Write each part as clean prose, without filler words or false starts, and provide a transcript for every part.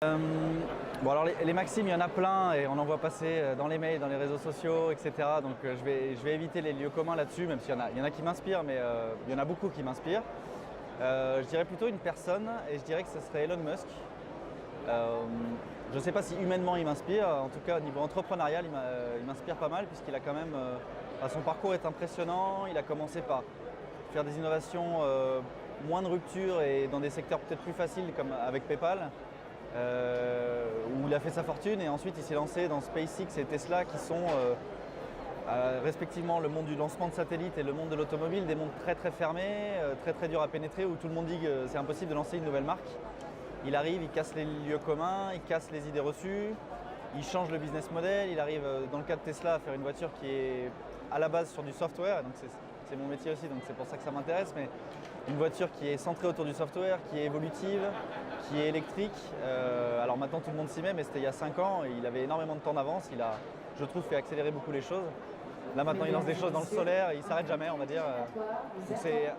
Bon alors les maximes, il y en a plein et on en voit passer dans les mails, dans les réseaux sociaux, etc. Donc je vais éviter les lieux communs là-dessus, même s'il y en a qui m'inspirent, mais il y en a beaucoup qui m'inspirent. Je dirais plutôt une personne et je dirais que ce serait Elon Musk. Je ne sais pas si humainement il m'inspire, en tout cas au niveau entrepreneurial il m'inspire pas mal puisqu'il a quand même, son parcours est impressionnant. Il a commencé par faire des innovations moins de rupture et dans des secteurs peut-être plus faciles comme avec PayPal. Où il a fait sa fortune et ensuite il s'est lancé dans SpaceX et Tesla qui sont respectivement le monde du lancement de satellites et le monde de l'automobile, des mondes très très fermés, très durs à pénétrer où tout le monde dit que c'est impossible de lancer une nouvelle marque. Il arrive, il casse les lieux communs, il casse les idées reçues, il change le business model, il arrive dans le cas de Tesla à faire une voiture qui est à la base sur du software, donc c'est mon métier aussi donc c'est pour ça que ça m'intéresse, mais une voiture qui est centrée autour du software, qui est évolutive, qui est électrique. Alors maintenant tout le monde s'y met, mais c'était il y a 5 ans et il avait énormément de temps d'avance. Il a, je trouve, fait accélérer beaucoup les choses. Là maintenant il lance des choses dans le solaire, il ne s'arrête jamais on va dire. C'est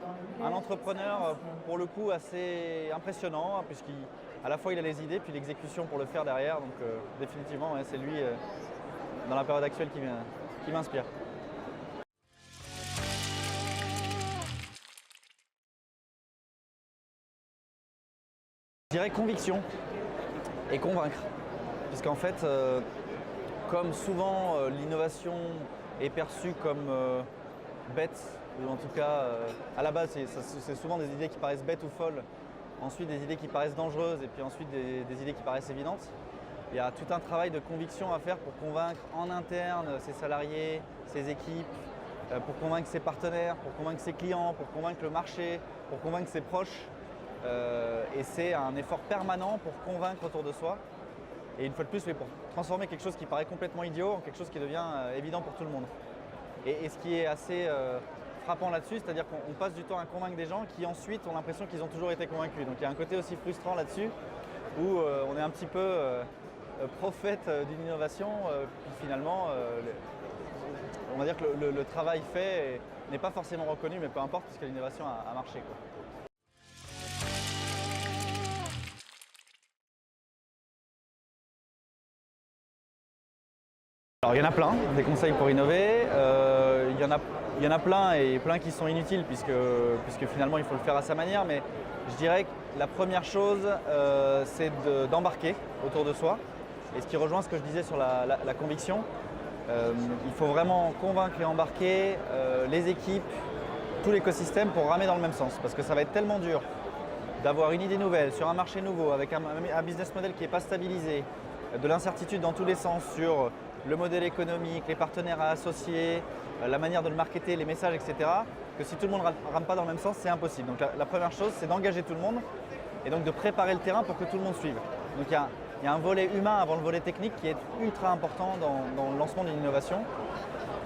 un entrepreneur pour le coup assez impressionnant puisqu'à la fois il a les idées puis l'exécution pour le faire derrière. Donc définitivement ouais, c'est lui dans la période actuelle qui m'inspire. Je dirais conviction et convaincre, puisqu'en fait, comme souvent l'innovation est perçue comme bête, ou en tout cas à la base c'est souvent des idées qui paraissent bêtes ou folles, ensuite des idées qui paraissent dangereuses et puis ensuite des idées qui paraissent évidentes. Il y a tout un travail de conviction à faire pour convaincre en interne ses salariés, ses équipes, pour convaincre ses partenaires, pour convaincre ses clients, pour convaincre le marché, pour convaincre ses proches. Et c'est un effort permanent pour convaincre autour de soi et une fois de plus pour transformer quelque chose qui paraît complètement idiot en quelque chose qui devient évident pour tout le monde. Et ce qui est assez frappant là-dessus, c'est-à-dire qu'on passe du temps à convaincre des gens qui ensuite ont l'impression qu'ils ont toujours été convaincus. Donc il y a un côté aussi frustrant là-dessus où on est un petit peu prophète d'une innovation puis finalement on va dire que le travail fait n'est pas forcément reconnu, mais peu importe puisque l'innovation a marché, quoi. Alors il y en a plein, des conseils pour innover, il y en a plein et plein qui sont inutiles puisque finalement il faut le faire à sa manière, mais je dirais que la première chose c'est d'embarquer autour de soi et ce qui rejoint ce que je disais sur la conviction, il faut vraiment convaincre et embarquer les équipes, tout l'écosystème pour ramer dans le même sens parce que ça va être tellement dur d'avoir une idée nouvelle sur un marché nouveau avec un business model qui n'est pas stabilisé, de l'incertitude dans tous les sens sur le modèle économique, les partenaires à associer, la manière de le marketer, les messages, etc. que si tout le monde ne rame pas dans le même sens, c'est impossible. Donc la première chose, c'est d'engager tout le monde et donc de préparer le terrain pour que tout le monde suive. Donc il y a un volet humain avant le volet technique qui est ultra important dans le lancement d'une innovation.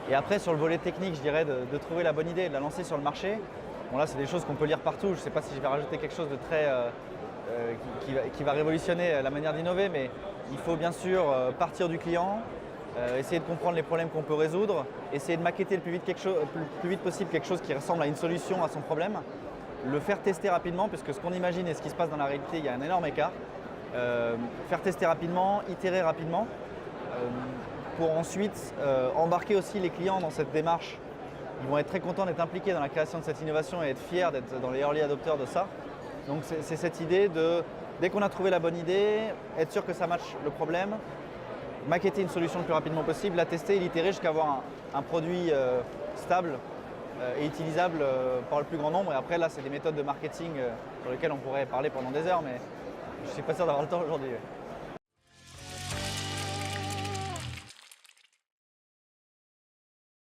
Et après, sur le volet technique, je dirais de trouver la bonne idée et de la lancer sur le marché. Bon là, c'est des choses qu'on peut lire partout. Je ne sais pas si je vais rajouter quelque chose de très qui va révolutionner la manière d'innover, mais il faut bien sûr partir du client, essayer de comprendre les problèmes qu'on peut résoudre, essayer de maqueter le plus vite possible quelque chose qui ressemble à une solution à son problème, le faire tester rapidement, puisque ce qu'on imagine et ce qui se passe dans la réalité, il y a un énorme écart. Faire tester rapidement, itérer rapidement, pour ensuite embarquer aussi les clients dans cette démarche. Ils vont être très contents d'être impliqués dans la création de cette innovation et être fiers d'être dans les early adopters de ça. Donc c'est cette idée de, dès qu'on a trouvé la bonne idée, être sûr que ça matche le problème, maqueter une solution le plus rapidement possible, la tester et l'itérer jusqu'à avoir un produit stable et utilisable par le plus grand nombre. Et après là, c'est des méthodes de marketing sur lesquelles on pourrait parler pendant des heures, mais je ne suis pas sûr d'avoir le temps aujourd'hui.